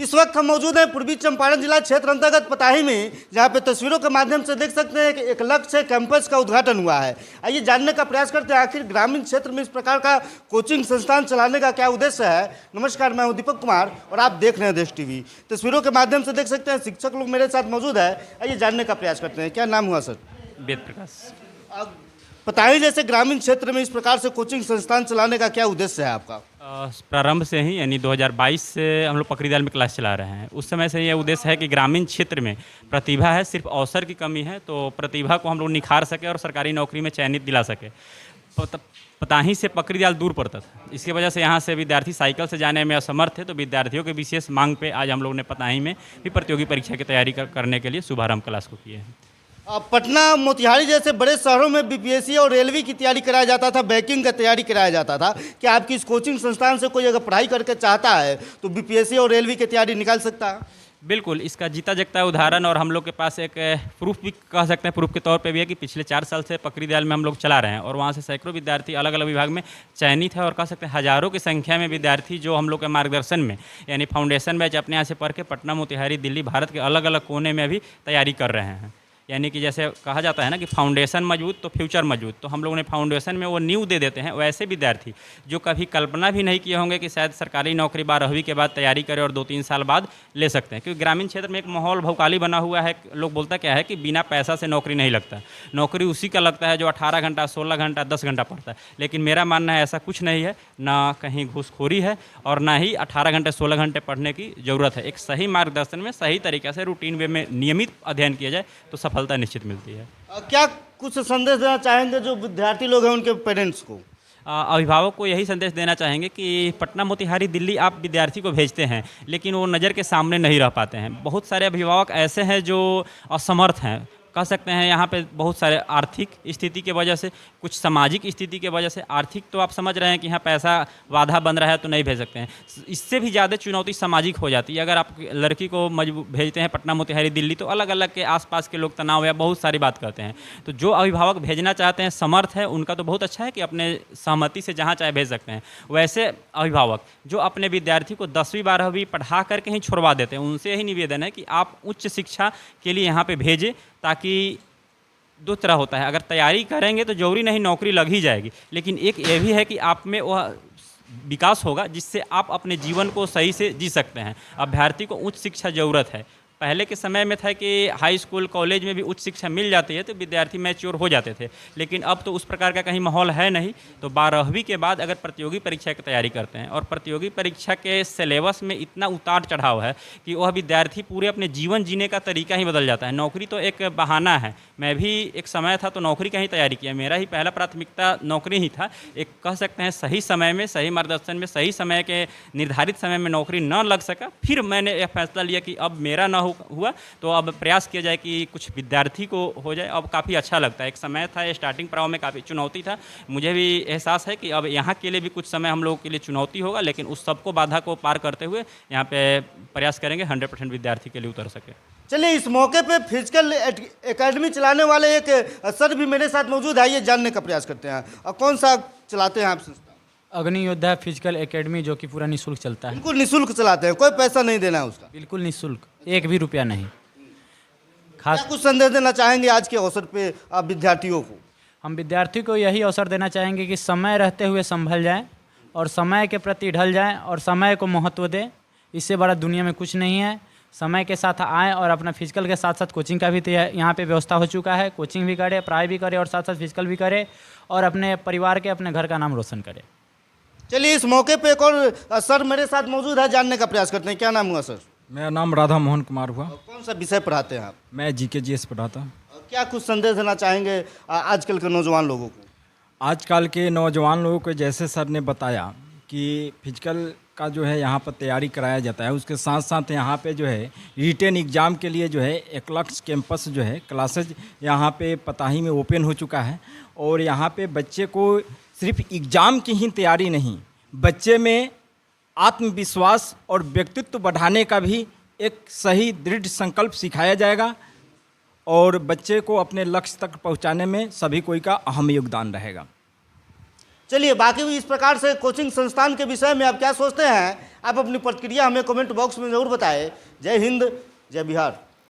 इस वक्त हम मौजूद हैं पूर्वी चंपारण जिला क्षेत्र अंतर्गत पताही में, जहां पे तस्वीरों के माध्यम से देख सकते हैं कि एक लक्ष्य कैंपस का उद्घाटन हुआ है। आइए जानने का प्रयास करते हैं आखिर ग्रामीण क्षेत्र में इस प्रकार का कोचिंग संस्थान चलाने का क्या उद्देश्य है। नमस्कार, मैं हूं दीपक कुमार और आप देख रहे हैं देश टीवी। तस्वीरों के माध्यम से देख सकते हैं शिक्षक लोग मेरे साथ मौजूद है। आइए जानने का प्रयास करते हैं, क्या नाम हुआ सर? वेद प्रकाश। पताही जैसे ग्रामीण क्षेत्र में इस प्रकार से कोचिंग संस्थान चलाने का क्या उद्देश्य है आपका? प्रारंभ से ही यानी 2022 से हम लोग पकड़ीदाल में क्लास चला रहे हैं। उस समय से ये उद्देश्य है कि ग्रामीण क्षेत्र में प्रतिभा है, सिर्फ अवसर की कमी है, तो प्रतिभा को हम लोग निखार सके और सरकारी नौकरी में चयनित दिला सके। पताही से पकड़ीदाल दूर पड़ता था, इसकी वजह से यहाँ से विद्यार्थी साइकिल से जाने में असमर्थ थे, तो विद्यार्थियों के विशेष मांग पे आज हम लोग ने पताही में भी प्रतियोगी परीक्षा की तैयारी करने के लिए शुभारंभ क्लास को किए हैं। पटना, मोतिहारी जैसे बड़े शहरों में बीपीएससी और रेलवे की तैयारी कराया जाता था, बैंकिंग का तैयारी कराया जाता था। क्या आपकी इस कोचिंग संस्थान से कोई अगर पढ़ाई करके चाहता है तो बीपीएससी और रेलवे की तैयारी निकाल सकता है? बिल्कुल, इसका जीता जगता उदाहरण और हम लोग के पास एक प्रूफ भी कह सकते हैं, प्रूफ के तौर पे भी है कि पिछले 4 साल से पकड़ीदाल में हम लोग चला रहे हैं और वहाँ से सैकड़ों विद्यार्थी अलग अलग विभाग में चयनित है और कह सकते हैं हज़ारों की संख्या में विद्यार्थी जो हम लोग के मार्गदर्शन में यानी फाउंडेशन बैच अपने यहाँ से पढ़ के पटना, मोतिहारी, दिल्ली, भारत के अलग अलग कोने में भी तैयारी कर रहे हैं। यानी कि जैसे कहा जाता है ना कि फाउंडेशन मजबूत तो फ्यूचर मजबूत, तो हम लोगों ने फाउंडेशन में वो नींव दे देते हैं। वैसे विद्यार्थी जो कभी कल्पना भी नहीं किए होंगे कि शायद सरकारी नौकरी 12वीं के बाद तैयारी करें और 2-3 साल बाद ले सकते हैं, क्योंकि ग्रामीण क्षेत्र में एक माहौल भौकाली बना हुआ है। लोग बोलता क्या है कि बिना पैसा से नौकरी नहीं लगता, नौकरी उसी का लगता है जो 18 घंटा, 16 घंटा, 10 घंटा पढ़ता है। लेकिन मेरा मानना है ऐसा कुछ नहीं है, ना कहीं घूसखोरी है और ना ही 18 घंटे 16 घंटे पढ़ने की ज़रूरत है। एक सही मार्गदर्शन में सही तरीके से रूटीन वे में नियमित अध्ययन किया जाए तो सफलता निश्चित मिलती है। क्या कुछ संदेश देना चाहेंगे जो विद्यार्थी लोग हैं उनके पेरेंट्स को? अभिभावक को यही संदेश देना चाहेंगे कि पटना, मोतिहारी, दिल्ली आप विद्यार्थी को भेजते हैं लेकिन वो नज़र के सामने नहीं रह पाते हैं। बहुत सारे अभिभावक ऐसे हैं जो असमर्थ हैं, कह सकते हैं। यहाँ पे बहुत सारे आर्थिक स्थिति के वजह से, कुछ सामाजिक स्थिति के वजह से, आर्थिक तो आप समझ रहे हैं कि यहाँ पैसा बाधा बन रहा है तो नहीं भेज सकते हैं। इससे भी ज़्यादा चुनौती सामाजिक हो जाती है। अगर आप लड़की को भेजते हैं पटना, मोतिहारी, दिल्ली, तो अलग अलग के आसपास के लोग तनाव या बहुत सारी बात करते हैं। तो जो अभिभावक भेजना चाहते हैं, समर्थ है, उनका तो बहुत अच्छा है कि अपने सहमति से जहाँ चाहे भेज सकते हैं। वैसे अभिभावक जो अपने विद्यार्थी को 10वीं 12वीं पढ़ा करके ही छुड़वा देते हैं, उनसे यही निवेदन है कि आप उच्च शिक्षा के लिए यहाँ पर भेजें, ताकि दो तरह होता है। अगर तैयारी करेंगे तो जरूरी नहीं नौकरी लग ही जाएगी, लेकिन एक ये भी है कि आप में वह विकास होगा जिससे आप अपने जीवन को सही से जी सकते हैं। अभ्यर्थी को उच्च शिक्षा ज़रूरत है। पहले के समय में था कि हाई स्कूल, कॉलेज में भी उच्च शिक्षा मिल जाती है तो विद्यार्थी मैच्योर हो जाते थे, लेकिन अब तो उस प्रकार का कहीं माहौल है नहीं। तो 12वीं के बाद अगर प्रतियोगी परीक्षा की तैयारी करते हैं और प्रतियोगी परीक्षा के सिलेबस में इतना उतार चढ़ाव है कि वह विद्यार्थी पूरे अपने जीवन जीने का तरीका ही बदल जाता है। नौकरी तो एक बहाना है। मैं भी एक समय था तो नौकरी का ही तैयारी किया, मेरा ही पहला प्राथमिकता नौकरी ही था। एक कह सकते हैं सही समय में, सही मार्गदर्शन में, सही समय के निर्धारित समय में नौकरी न लग सका, फिर मैंने यह फैसला लिया कि अब मेरा न हुआ तो अब प्रयास किया जाए कि कुछ विद्यार्थी को हो जाए। अब काफ़ी अच्छा लगता है। एक समय था स्टार्टिंग पड़ाव में काफ़ी चुनौती था, मुझे भी एहसास है कि अब यहाँ के लिए भी कुछ समय हम लोगों के लिए चुनौती होगा, लेकिन उस सबको बाधा को पार करते हुए यहाँ पे प्रयास करेंगे 100% विद्यार्थी के लिए उतर सके। चलिए, इस मौके पे फिजिकल एकेडमी चलाने वाले एक सर भी मेरे साथ मौजूद है, ये जानने का प्रयास करते हैं। और कौन सा चलाते हैं आप संस्था? अग्नि योद्धा फिजिकल एकेडमी, जो कि पूरा निःशुल्क चलता है। बिल्कुल निःशुल्क चलाते हैं, कोई पैसा नहीं देना है उसका? बिल्कुल निःशुल्क, 1 भी रुपया नहीं। क्या कुछ संदेश देना चाहेंगे आज के अवसर पे आप विद्यार्थियों को? हम विद्यार्थियों को यही अवसर देना चाहेंगे कि समय रहते हुए संभल जाएं और समय के प्रति ढल जाएं और समय को महत्व दें। इससे बड़ा दुनिया में कुछ नहीं है। समय के साथ आएँ और अपना फिजिकल के साथ साथ कोचिंग का भी यहाँ पे व्यवस्था हो चुका है। कोचिंग भी करें, पढ़ाई भी करें और साथ साथ फिजिकल भी करें और अपने परिवार के, अपने घर का नाम रोशन करें। चलिए, इस मौके पे एक और सर मेरे साथ मौजूद है, जानने का प्रयास करते हैं। क्या नाम हुआ सर? मेरा नाम राधा मोहन कुमार हुआ। कौन सा विषय पढ़ाते हैं आप? मैं GKGS पढ़ाता हूँ। क्या कुछ संदेश देना चाहेंगे आजकल के नौजवान लोगों को? आजकल के नौजवान लोगों को जैसे सर ने बताया कि फिजिकल का जो है यहाँ पर तैयारी कराया जाता है, उसके साथ साथ यहाँ पे जो है रिटेन एग्ज़ाम के लिए जो है एक लक्ष्य कैंपस जो है क्लासेज यहाँ पे पताही में ओपन हो चुका है। और यहाँ पे बच्चे को सिर्फ एग्ज़ाम की ही तैयारी नहीं, बच्चे में आत्मविश्वास और व्यक्तित्व बढ़ाने का भी एक सही दृढ़ संकल्प सिखाया जाएगा और बच्चे को अपने लक्ष्य तक पहुंचाने में सभी कोई का अहम योगदान रहेगा। चलिए, बाकी भी इस प्रकार से कोचिंग संस्थान के विषय में आप क्या सोचते हैं, आप अपनी प्रतिक्रिया हमें कमेंट बॉक्स में ज़रूर बताएं। जय हिंद, जय बिहार।